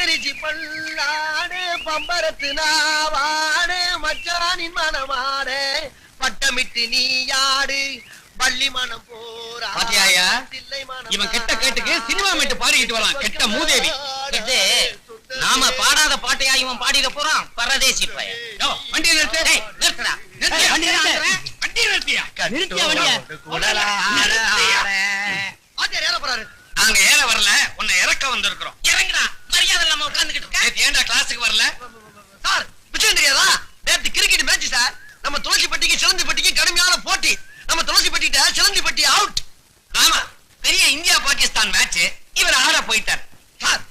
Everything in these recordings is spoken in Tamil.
பச்சரிசி பல்லாடு பம்பரத்து நாவாடு மச்சானின் மனமாடு பட்டமிட்டு நீயாடு பள்ளி மனம் போரா. பாத்தியாயா, இவன் கெட்ட கேட்டுக்கு சினிமா மீட்டு பாடிக்கிட்டு வரான். கெட்ட மூதேவி. இது நாம பாடாத பாட்டையா இவன் பாடிட போறான். பரதேசி பையன். வண்டியை நிறுத்து. நிறுத்துடா. வண்டியை நிறுத்தியா? நிறுத்தியா வண்டிய? ஏற போறாரு. நாங்க ஏற வரல, உன்னை இறக்க வந்திருக்கிறோம். இறங்குடா. மரியாதை இல்லாம உட்கார்ந்துகிட்டு இருக்க. ஏன்டா கிளாஸுக்கு வரல? சார் விஷயம் தெரியாதா? நேற்று கிரிக்கெட் மேட்ச் சார். நம்ம துளசிப்பட்டிக்கு சிலந்திப்பட்டிக்கு கடுமையான போட்டி. நம்ம துளசிப்பட்டிட்ட சிலந்திப்பட்டி அவுட். ஆமா, பெரிய இந்தியா பாகிஸ்தான் மேட்ச். இவர் ஆட போயிட்டார். சார்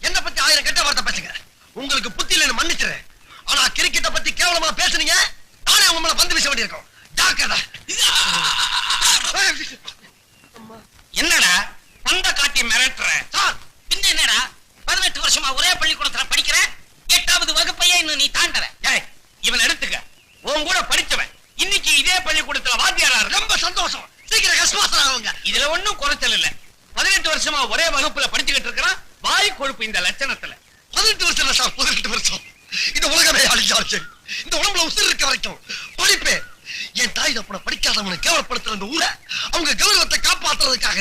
என்ன பத்தி 1000 கெட்ட வார்த்தை பேசுங்க. உங்களுக்கு புத்தி இல்லைன்னு மன்னிச்சுறேன். ஆனா கிரிக்கெட்டை பத்தி கேவலமா பேசுனீங்க, நானே உங்க மேல பந்து வீச வேண்டியிருக்கோம். ஜாக்கிரதை. என்னடா பந்த காட்டி மிரட்டுற? சார் பின்ன என்னடா 18 வருஷமா ஒரே பள்ளிக்கூடத்துல படிக்கிற 8வது வகுப்பையே இன்னும் நீ தாண்டற. ஏய், இவன் எடுத்துக்க. உன் கூட படிச்சவன் இன்னைக்கு இதே பள்ளிக்கூடத்துல வாத்தியாரா இருக்க. ரொம்ப சந்தோஷம். சீக்கிரம் கஷ்டமாசம் ஆகுங்க. இதுல ஒண்ணும் குறைச்சல் இல்ல. 18 வருஷமா ஒரே வகுப்புல படிச்சுக்கிட்டு இருக்கிறான். வாய் கொழுப்பு இந்த லட்சணத்துல. 18 வருஷம் இல்ல சார், 18 வருஷம். இந்த உலகமே அழிஞ்சாச்சு. இந்த உடம்புல உசுர் இருக்க வரைக்கும் படிப்பே. என் தாய் தப்பனை படிக்காதவனை கேவலப்படுத்துற அந்த ஊரை அவங்க கௌரவத்தை காப்பாத்துறதுக்காக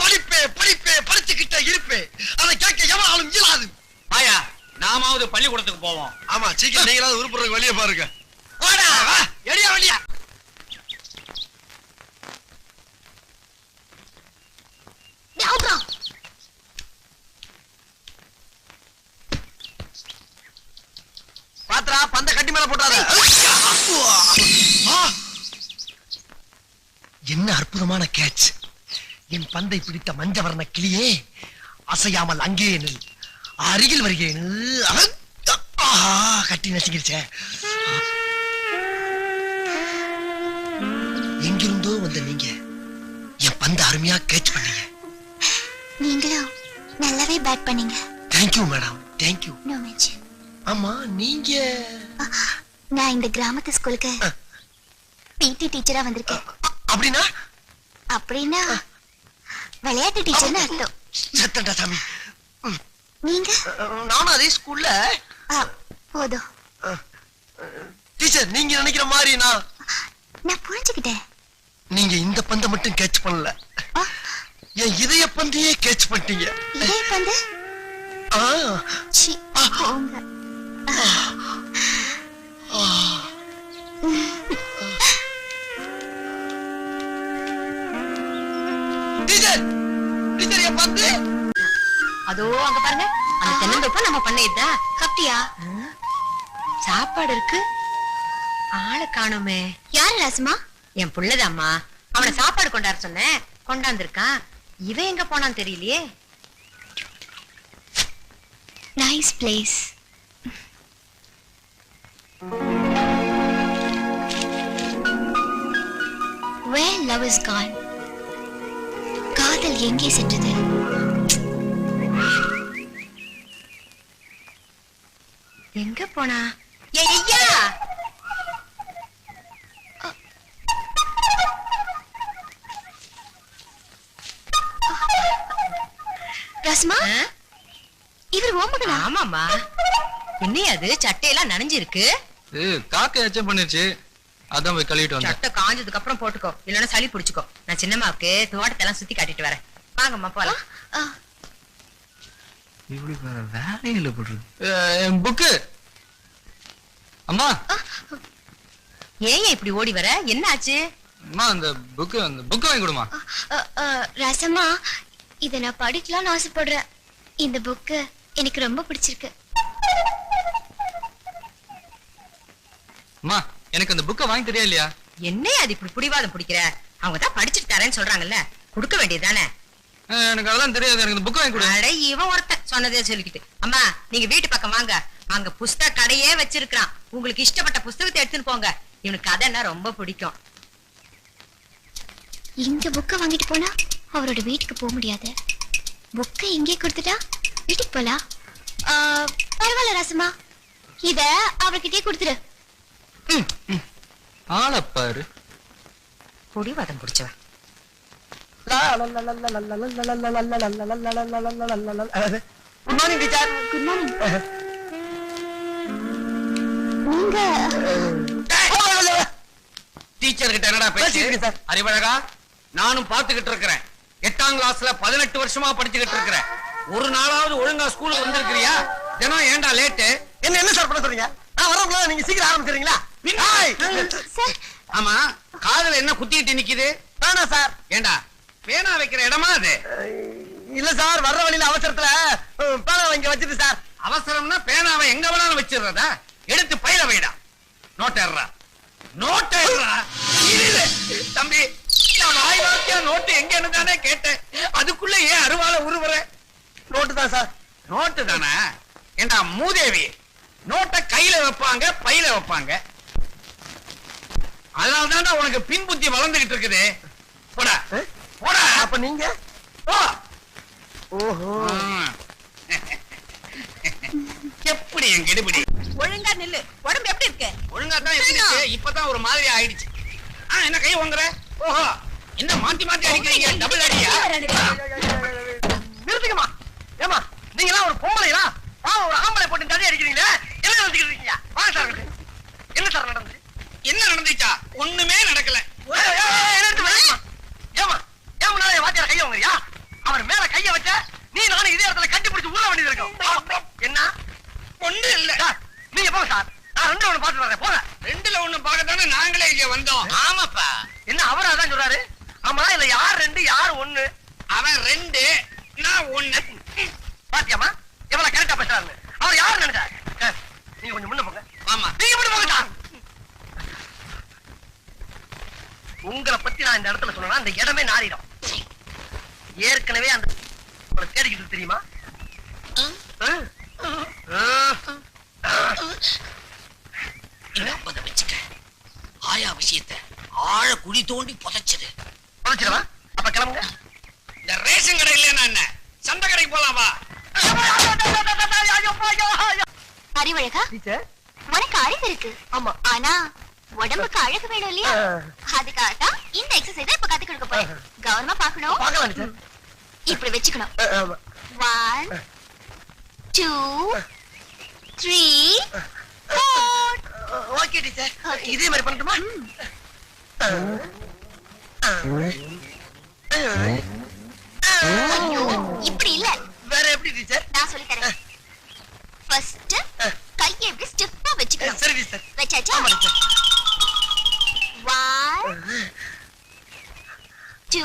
படிப்பே படிப்பே படிச்சுக்கிட்டே இருப்பே. அதை கேட்க எவனாலும் இயலாது. ஆயா, நாமாவது பள்ளிக்கூடத்துக்கு போவோம். ஆமா, சீக்கிரம் நீங்களாவது உருப்புறதுக்கு வெளியே பாருங்க. வாடா, வா. எடியா வெளியா. பாத்ரா பந்த கட்டி மேல போட்டாரு. என்ன அற்புதமான கேட்ச். என் பந்தை பிடித்த மஞ்சவர்ண கிளியே, அசையாமல் அங்கே நில். அருகில் வருகிறேன். கட்டி நசுங்கிருச்சே. எங்கிருந்தோ வந்த நீங்க என் பந்த அருமையா கேட்ச் பண்ணீங்க. நீங்களும் நல்லாவே பேட் பண்ணீங்க. Thank you madam, thank you. No mention. ஆமா, நீங்க? நான் இந்த கிராமத்து ஸ்கூலுக்கு பிடி டீச்சரா வந்திருக்கேன். அப்படின்னா? அப்படின்னா விளையாட்டு டீச்சர்னு அர்த்தம். சத்தண்டா சாமி. நீங்க? நானும் அதே ஸ்கூல்ல. போதும் டீச்சர், நீங்க நினைக்கிற மாதிரி நான் புரிஞ்சுக்கிட்டேன். நீங்க இந்த பந்தை மட்டும் கேட்ச் பண்ணல, என் இதய பந்தையே கேட்ச் பண்ணிட்டீங்க. இதே பந்து? போங்க. டீச்சர், டீச்சர் என் பந்து. அதோ அங்க பாருங்க, அந்த தென்னந்தோப்ப நம்ம பண்ணையதா. கப்டியா? சாப்பாடு இருக்கு, ஆளை காணுமே. யார் ராசுமா? என் புள்ளதாம்மா. அவனை சாப்பாடு கொண்டாட சொன்னேன், கொண்டாந்துருக்கான். இவன் எங்க போனான்னு தெரியலையே. Nice place. Where love is gone. காதல் எங்கே சென்றது? எங்க போனா? ஐயா, ராசுமா, இவர் ஓமகனா? ஆமாமா. என்னையா அது, சட்டையெல்லாம் நனைஞ்சிருக்கு. காக்க எச்சம் பண்ணிருச்சு, அதான் போய் கழுவிட்டு வந்தேன். சட்டை காஞ்சதுக்கு அப்புறம் போட்டுக்கோ, இல்லன்னா சளி பிடிச்சுக்கோ. நான் சின்னம்மாவுக்கு தோட்டத்தெல்லாம் சுத்தி காட்டிட்டு வரேன். வாங்கம்மா போலாம். இப்படி வேலையில போட்டுருக்கு. என் புக்கு. அம்மா, ஏன் இப்படி ஓடி வர? என்ன ஆச்சு? அம்மா, அந்த புக்கு வாங்கி கொடுமா. ராசம்மா, இத நான் படிக்கலாம்னு ஆசைப்படுறேன். இந்த புக்கு எனக்கு ரொம்ப பிடிச்சிருக்கு. அம்மா, எனக்கு அந்த புக்கை வாங்கி தெரியா இல்லையா? என்னையா அது இப்படி பிடிவாதம் பிடிக்கிற? அவங்க தான் படிச்சுட்டு தரேன்னு சொல்றாங்கல்ல, கொடுக்க வேண்டியதுதானே. எனக்கு அதெல்லாம் தெரியாது, எனக்கு இந்த புக்கை வாங்கி கொடு. அட, இவன் ஒருத்தன் சொன்னதே சொல்லிக்கிட்டு. அம்மா, நீங்க வீட்டு பக்கம் வாங்க, அங்க புஸ்தக கடையே வச்சிருக்கான். உங்களுக்கு இஷ்டப்பட்ட புஸ்தகத்தை எடுத்துன்னு போங்க. இவனுக்கு கதைன்னா ரொம்ப பிடிக்கும். இந்த புக்கை வாங்கிட்டு போனா அவரோட வீட்டுக்கு போக முடியாது. புக்கை இங்கே கொடுத்துட்டா வீட்டுக்கு போலாம். பரவாயில்ல ராசம்மா, இத அவர்கிட்டயே கொடுத்துரு. ஆளப்பாரு, பிடிவாதம் பிடிச்சவன். Good morning teacher. Good morning. நீங்க டீச்சர் கிட்ட என்னடா பேசிக்கிட்டு பேசி சார். அறிவழகா, நானும் பாத்துக்கிட்டு இருக்கிறேன். 8ஆம் கிளாஸ்ல 18 வருஷமா படிச்சுக்கிட்டு இருக்கிறேன். ஒரு நாளாவது ஒழுங்கா ஸ்கூலுக்கு வந்திருக்கிறியா? தினம் ஏன்டா லேட்டு? என்ன சார் பண்ண சொல்றீங்க? நான் வரவங்களா நீங்க சீக்கிரம் ஆரம்பிக்கிறீங்களா? சார் ஆமா, காதுல என்ன குத்திட்டு நிக்குது? வேணா சார். ஏண்டா, பேனா வைக்கிற இடமா அது? இல்ல சார், வர்ற வழியில அவசரத்துல பேனா வாங்கி வச்சிட்டு சார். அவசரம்னா பேனாவை எங்க வேணாலும் வச்சிடுறதா? எடுத்து பையில வைடா. நோட்டேறா நோட்டேறா. தம்பி, நான் வாய் வார்த்தையா நோட்டு எங்கன்னு தானே கேட்டேன். அதுக்குள்ள ஏன் அருவால உருவுற? நோட்டு தான் சார். நோட்டு தானே? ஏண்டா மூதேவி, நோட்டை கையில வைப்பாங்க, பையில வைப்பாங்க. அதனால தான்டா உனக்கு பின் புத்தி வளர்ந்துகிட்டு இருக்குது. போடா போடா. அப்ப நீங்க போ. ஓஹோ, எப்படி என் கெடுபிடி? ஒழுங்கா நில்லு. உடம்பு எப்படி இருக்கு? ஒழுங்கா தான் இருந்துச்சு, இப்பதான் ஒரு மாதிரி ஆயிடுச்சு. என்ன கை வாங்குற? ஓஹோ, என்ன மாத்தி மாத்தி அடிக்கிறீங்க? டபுள் அடியா? நிறுத்துக்கமா. ஏமா நீங்க எல்லாம் ஒரு பொம்பளையா? ஒரு ஆம்பளை போட்டு தடி அடிக்கிறீங்களே, என்ன நினைச்சுக்கிட்டு இருக்கீங்க? வாங்க சார். என்ன சார் நடந்துச்சு? என்ன நடந்துச்சா? ஒண்ணுமே நடக்கல. ஏமா ஏமா நான் வாத்தியார கைய வாங்குறியா? அவர் மேல கைய வச்ச நீ நானும் இதே இடத்துல கட்டி பிடிச்சு ஊற வேண்டியது இருக்கும். என்ன ஒண்ணு இல்ல. நீங்க போங்க சார், நான் ரெண்டு ஒண்ணு பாத்து வரேன். போங்க. ரெண்டுல ஒண்ணு பார்க்கத்தானே நாங்களே இங்க வந்தோம். ஆமாப்பா. என்ன அவரும் அதான் சொல்றாரு? ஆமா, இல்ல யார் ரெண்டு யார் ஒண்ணு? அவன் 2, நான் 1. பாத்தியாமா எவ்வளவு கரெக்டா பேசுறாரு? அவர் யாரு நினைச்சாரு? நீங்க கொஞ்சம் முன்ன போங்க. ஆமா, நீங்க முன்ன போங்க சார். உங்களை பத்தி நான் இந்த இடத்துல சொன்னா அந்த இடமே நாரிடும். ஏற்கனவே அந்த தேடிக்கிட்டு தெரியுமா? வச்சுக்க. ஆயா விஷயத்தை ஆழ குழி தோண்டி புதைச்சது. புதைச்சிடவா? அப்ப கிளம்புங்க. இந்த ரேஷன் கடை இல்லையா என்ன? சந்தை கடைக்கு போலாமா? அறிவழகா, டீச்சர். உனக்கு அறிவு இருக்கு. ஆமா. ஆனா உடம்புக்கு அழகு வேணும் இல்லையா? அதுக்காக தான் இந்த எக்ஸசைஸ் இப்ப கத்து கொடுக்க போறேன். கவனமா பாக்கணும். பார்க்கலாம் டீச்சர். இப்படி வச்சுக்கணும். 1 2 3 4. ஓகே டீச்சர், இதே மாதிரி பண்ணட்டுமா? ஐயோ, இப்படி இல்ல. வேற எப்படி டீச்சர்? நான் சொல்லி தரேன். ஃபர்ஸ்ட் கையை இப்படி ஸ்டிஃபா வச்சுக்கணும். சரி டீச்சர். வச்சாச்சா? ஆமா டீச்சர். 1 2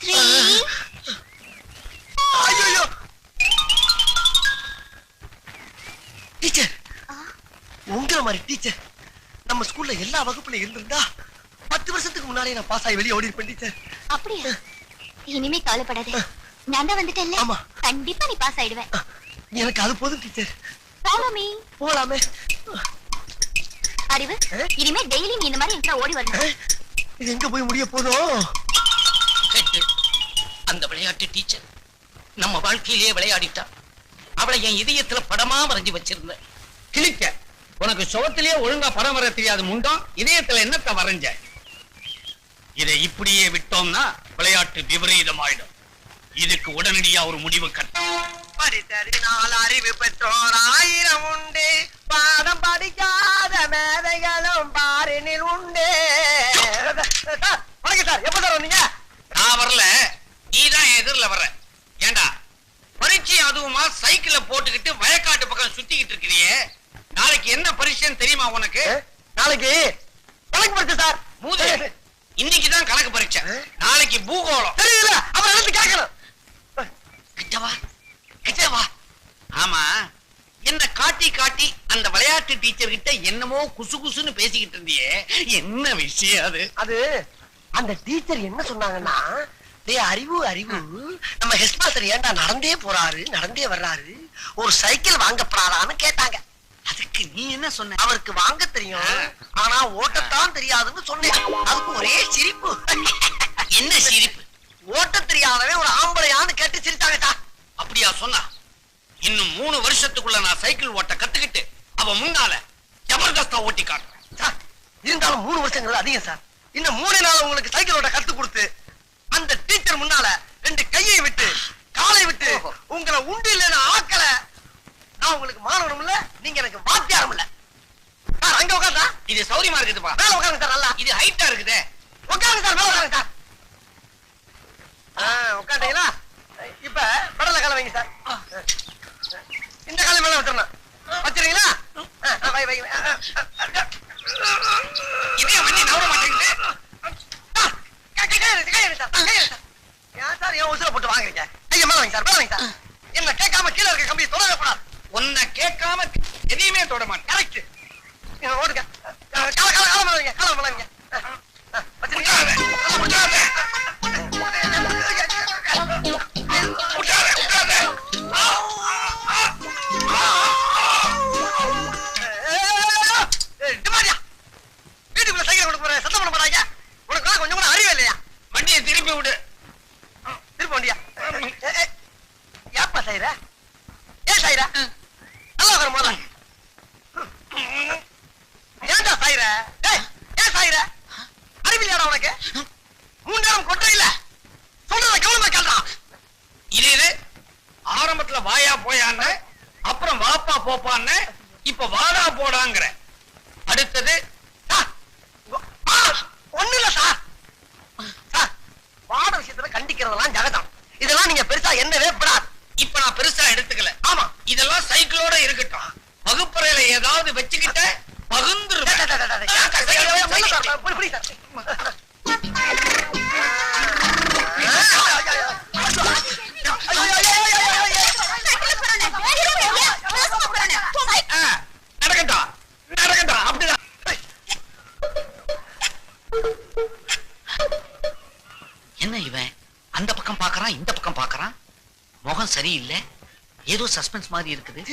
3 ஐயோ டீச்சர், உங்களை மாதிரி டீச்சர் நம்ம ஸ்கூல்ல எல்லா வகுப்புல இருந்திருந்தா 10 வருஷத்துக்கு முன்னாடியே நான் பாஸ் ஆகி வெளியே ஓடி இருப்பேன் டீச்சர். அப்படியா? இனிமே கவலைப்படாத, நான் தான் வந்துட்டேன்ல. ஆமா. கண்டிப்பா நீ பாஸ் ஆயிடுவேன். எனக்கு அது போதும் டீச்சர். Follow me. போலாமே. அறிவு, இனிமே டெய்லி நீ இந்த மாதிரி என்கிட்ட ஓடி வரணும். இது எங்க போய் முடிய போதும்? அந்த விளையாட்டு டீச்சர் நம்ம வாழ்க்கையிலேயே விளையாடிட்டா. அவளை என் இதயத்துல படமா வரைஞ்சு வச்சிருந்தேன். கிழிக்க, உனக்கு சுவத்திலேயே ஒழுங்கா படம் வர தெரியாது முண்டம், இதயத்துல என்னத்த வரைஞ்ச? இதை இப்படியே விட்டோம்னா விளையாட்டு விபரீதமாயிடும். இதுக்கு உடனடியா ஒரு முடிவு கட்ட. படித்தறினால் அறிவு பெற்றோர் 1000 உண்டு, பாடம் படிக்காத மேதைகளும் பாரினில் உண்டு. வணக்கம் சார், எப்ப சார் வந்தீங்க? நான் வரல, நீதான் எதிரில வர்ற. ஏண்டா பரீட்சை அதுவுமா சைக்கிள போட்டுக்கிட்டு வயக்காட்டு பக்கம் சுத்திக்கிட்டு இருக்கிறியே? நாளைக்கு என்ன பரீட்சைன்னு தெரியுமா உனக்கு? நாளைக்கு கணக்கு பரிசு சார். மூதே, இன்னைக்குதான் கணக்கு பரீட்சை, நாளைக்கு பூகோளம். தெரியல, அவர் எடுத்து கேட்கணும். கிட்டவா கிட்டவா. ஆமா, என்ன காட்டி காட்டி அந்த விளையாட்டு டீச்சர் கிட்ட என்னமோ குசு குசுன்னு பேசிக்கிட்டு இருந்தியே, என்ன விஷயம் அது? அது அந்த டீச்சர் என்ன சொன்னாங்கன்னா, அறிவு அறிவு நம்ம ஹெட் மாஸ்டர் ஏன்டா நடந்தே போறாரு நடந்தே வர்றாரு, ஒரு சைக்கிள் வாங்கப்படாதான்னு கேட்டாங்க. அதுக்கு நீ என்ன சொன்ன? அவருக்கு வாங்க தெரியும், ஆனா ஓட்டத்தான் தெரியாதுன்னு சொன்னேன். அதுக்கு ஒரே சிரிப்பு. என்ன சிரிப்பு? ஓட்ட தெரியாதவன் ஒரு ஆம்பளையான்னு கேட்டு சிரிச்சாங்க சார். அப்படியா சொன்னா? இன்னும் 3 வருஷத்துக்குள்ள நான் சைக்கிள் ஓட்ட கத்துக்கிட்டு அவ முன்னால ஜபர்தஸ்தா ஓட்டி காட்டுறேன் சார். இருந்தாலும் 3 வருஷங்கள் அதிகம் சார். இன்னும் 3 நாள் உங்களுக்கு சைக்கிள் ஓட்ட கத்து கொடுத்து அந்த டீச்சர் முன்னால 2 கையை விட்டு ஆளை விட்டு உங்களை உண்டு இல்லைன்னு ஆக்கல. நான் உங்களுக்கு மாணவனும் இல்ல, நீங்க எனக்கு வாத்தியாரும் இல்ல. சார் அங்க உட்காந்தா இது சௌரியமா இருக்குதுப்பா. மேல உட்காருங்க சார். நல்லா இது ஹைட்டா இருக்குதே. உட்காருங்க சார், மேல உட்காருங்க சார். உட்காந்தீங்களா? இப்ப படல கால வைங்க சார். இந்த காலை மேல வச்சிடணும். வச்சிருக்கீங்களா? வை வை. இதே வண்டி நவர மாட்டேங்குது. ஏன் சார் ஏன் உசுர போட்டு வாங்குறீங்க? ஐயா மேல வைங்க சார், மேல வைங்க சார். என்ன கேட்காம கீழே இருக்க கம்பியை தொடவே கூடாது. உன்னை கேட்காம எதையுமே தொட மாட்டேன். கரெக்ட். ஓடுங்க. கால மேல வைங்க, கால மேல வைங்க. வீட்டுக்குள்ள சைக்கிள் கொண்டு போற சத்தம் பண்ண மாட்டாங்க. உனக்கு கொஞ்சம் கூட அறிவே இல்லையா? வண்டியை திருப்பி விடு. திருப்ப வண்டியா? ஏப்பா சாயிர? ஏன் சாயிர? நல்லா வர போதா? ஏன்டா சாயிர? ஏன் சாயிர? அறிவில்லையாடா உனக்கு? 3 நேரம் கொட்டை இல்ல. சொல்றத கவனமா கேள்றா. இது ஆரம்பத்துல வாயா போயான்னு, அப்புறம் வாப்பா போப்பான்னு, இப்ப வாடா போடாங்கிற. அடுத்தது ஒண்ணு இல்ல சார். சார் பாட விஷயத்துல கண்டிக்கிறதெல்லாம் ஜகதம். இதெல்லாம் நீங்க பெருசா என்னவே படாது. இப்ப நான் பெருசா எடுத்துக்கல. ஆமா, இதெல்லாம் சைக்கிளோட இருக்கட்டும். வகுப்பறையில ஏதாவது வச்சுக்கிட்ட பகுந்துருவேன். நடக்கட்டும் நடக்கட்டும். அப்படிதான். என்ன இவன் அந்த பக்கம் பாக்குறான், இந்த பக்கம் பாக்குறான். முகம் சரியில்லை, ஏதோ சஸ்பென்ஸ் மாதிரி இருக்குது.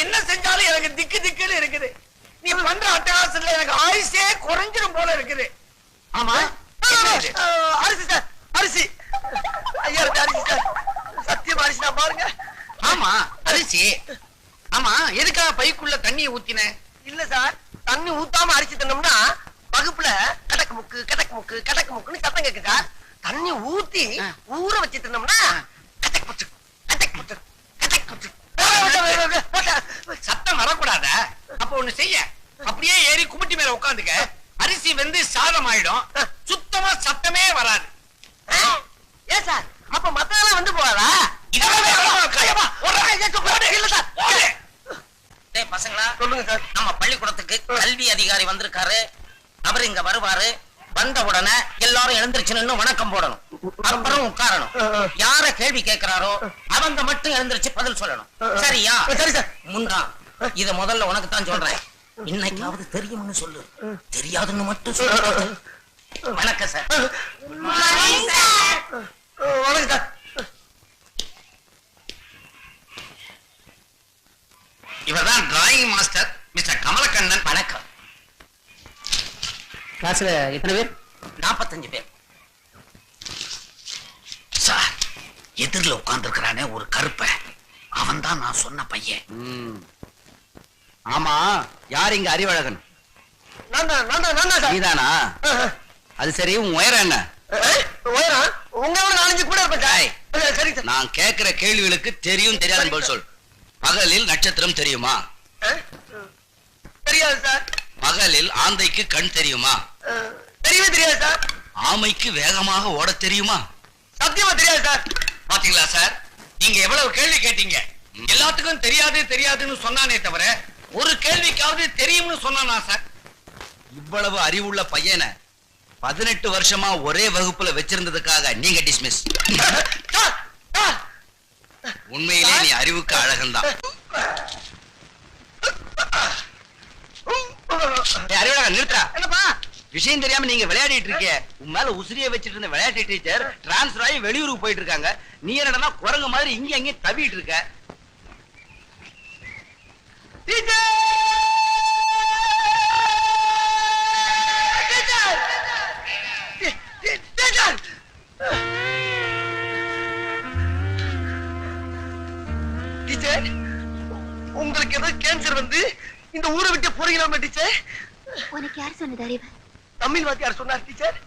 என்ன செஞ்சாலும் எனக்கு திக்கு திக்குன்னு இருக்குது. நீ பண்ற அட்டகாசத்துல எனக்கு ஆயுசே குறைஞ்சிரும் போல இருக்குது. ஆமா அரிசி சார், அரிசி. ஐயா அரிசி சார், சத்தியம் அரிசி தான் பாருங்க. ஆமா அரிசி. ஆமா எதுக்காக பைக்குள்ள தண்ணியை ஊத்தின? இல்ல சார், தண்ணி ஊத்தாம அரிசி தின்னோம்னா வகுப்புல கடக்கு முக்கு கடக்கு முக்கு கடக்கு முக்குன்னு சத்தம் கேட்கு சார். தண்ணி ஊத்தி ஊற வச்சு தின்னோம்னா கச்சக் புச்சு கச்சக் புச்சு கச்சக் புச்சு. சத்தம் வரக்கூடாத. அப்ப ஒண்ணு செய்ய, அப்படியே ஏறி குமிட்டி மேல உட்காந்துக்க. அரிசி வந்து சாதம் ஆயிடும், சுத்தமா சத்தமே வராது. ஏன் சார் அப்ப மத்ததெல்லாம் வந்து போவாதா? பசங்களா சொல்லுங்க சார். நம்ம பள்ளிக்கூடத்துக்கு கல்வி அதிகாரி வந்திருக்காரு. அவர் இங்க வருவாரு. வந்த உடனே எல்லாரும் எழுந்திருச்சு வணக்கம் போடணும். அப்புறம் உட்காரணும். யார கேள்வி கேட்கிறாரோ அவங்க மட்டும் எழுந்திருச்சு பதில் சொல்லணும். சரியா? சரி சார். முண்டா, இத முதல்ல உனக்கு தான் சொல்றேன். இன்னைக்காவது தெரியும்னு சொல்லு, தெரியாதுன்னு மட்டும் சொல்லு. வணக்கம் சார். வணக்கம் சார். இவர்தான் டிராயிங் மாஸ்டர் மிஸ்டர் கமலக்கண்ணன். வணக்கம். கிளாஸ்ல எத்தனை பேர்? 45 பேர். சார், எதிரில் உட்கார்ந்து இருக்கிறானே ஒரு கருப்ப, அவன் தான் நான் சொன்ன பையன். ஆமா, யார் இங்க அறிவழகன்? நான் தான் சார். நீதானா? அது சரி, உன் உயரம் என்ன? உயரம் உங்களோட 4 கூட இருப்பேன் சார். சரி சார். நான் கேட்கிற கேள்விகளுக்கு தெரியும் தெரியாதுன்னு பதில் சொல். பகலில் நட்சத்திரம் தெரியுமா? தெரியாது சார். பகலில் ஆந்தைக்கு கண் தெரியுமா? தெரியவே தெரியாது சார். ஆமைக்கு வேகமாக ஓட தெரியுமா? சத்தியமா தெரியாது சார். பாத்தீங்களா சார், நீங்க எவ்வளவு கேள்வி கேட்டீங்க. எல்லாத்துக்கும் தெரியாது தெரியாதுன்னு சொன்னானே தவிர ஒரு கேள்விக்காவது தெரியும்னு சொன்னானா சார்? இவ்வளவு அறிவுள்ள பையனை 18 வருஷமா ஒரே வகுப்புல வச்சிருந்ததுக்காக நீங்க டிஸ்மிஸ். உண்மையிலே நீ அறிவுக்கு அழகன்தான். அறிவழகன் நிறுத்தா. என்னப்பா? விஷயம் தெரியாம நீங்க விளையாடிட்டு இருக்கே. உன் மேல உசிரியை வச்சிட்டு இருந்த விளையாட்டு டீச்சர் டிரான்ஸ்பர் ஆகி வெளியூருக்கு போயிட்டு இருக்காங்க. நீ என்னடா குரங்கு மாதிரி இங்க அங்கேயும் தவிட்டு இருக்க. டீச்சர், உங்களுக்கு ஏதோ கேன்சர் வந்து இந்த ஊரை விட்டு போறீங்களா டீச்சர்? உனக்கு யார் சொன்னது அறிவு? தமிழ் வாத்தியார் சொன்னார் டீச்சர்.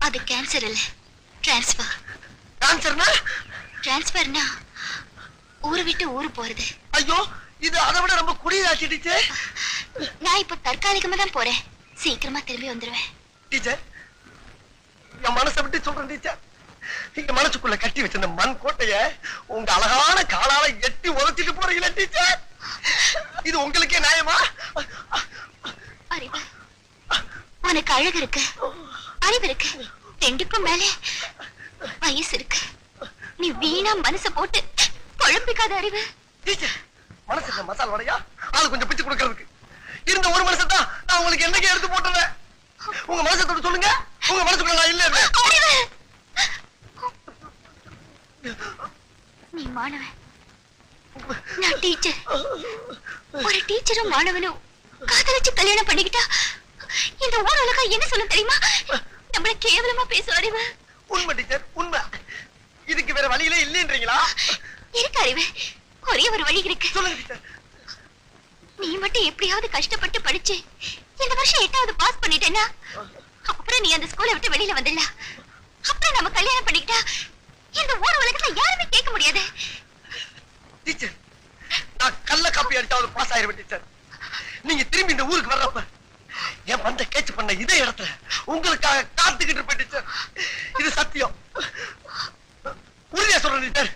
அது கேன்சர் இல்ல, டிரான்ஸ்பர். கேன்சர்னா? டிரான்ஸ்பர்னா ஊரை விட்டு ஊரு போறது. ஐயோ, இது அதை விட ரொம்ப குடியாச்சு டீச்சர். நான் இப்ப தற்காலிகமா தான் போறேன், சீக்கிரமா திரும்பி வந்துருவேன். டீச்சர், என் மனசை விட்டு சொல்றேன் டீச்சர். எங்க மனசுக்குள்ள கட்டி வச்சிருந்த மண் கோட்டைய உங்க அழகான காலால எட்டி உதச்சிட்டு போறீங்களா டீச்சர்? இது உங்களுக்கே நியாயமா? அறிவு, உனக்கு அழகு இருக்கு, அறிவு இருக்கு, ரெண்டுக்கும் மேல வயசு இருக்கு. நீ வீணா மனசை போட்டு குழம்பிக்காத அறிவு. டீச்சர், மனசுக்கு மசால் வடையா ஆளு கொஞ்சம் பிச்சு கொடுக்கறதுக்கு இருந்த ஒரு மனசை தான் நான் உங்களுக்கு என்னைக்கு எடுத்து போட்டுறேன். உங்க மனசை தொட்டு சொல்லுங்க, உங்க மனசுக்குள்ள நான் இல்ல. அறிவு, நீ மாணவன், நான் டீச்சர். ஒரு டீச்சரும் மாணவனும் காதலிச்சு கல்யாணம் பண்ணிக்கிட்டா இந்த ஊர் உலகம் என்ன சொல்ல தெரியுமா? நம்மள கேவலமா பேசும் அறிவு. உண்மை டீச்சர், உண்மை. இதுக்கு வேற வழியிலே இல்லைன்றீங்களா? இருக்கு அறிவு, ஒரே ஒரு வழி இருக்கு. சொல்லுங்க டீச்சர். நீ மட்டும் எப்படியாவது கஷ்டப்பட்டு படிச்சு இந்த வருஷம் 8வது பாஸ் பண்ணிட்டேன்னா அப்புறம் நீ அந்த ஸ்கூலை விட்டு வெளியில வந்துடலாம். அப்புறம் நம்ம கல்யாணம் பண்ணிக்கிட்டா இந்த ஊர் உலகத்துல யாருமே கேட்க முடியாது. டீச்சர், நான் கள்ள காப்பி அடிச்சாவது பாஸ் ஆயிருவேன் டீச்சர். நீங்க திரும்பி இந்த ஊருக்கு வர்றப்ப என் பந்த கேட்ச் பண்ண இதே இடத்துல உங்களுக்காக காத்துக்கிட்டு இருப்பேன் டீச்சர். இது சத்தியம், உறுதியா சொல்றேன் டீச்சர்.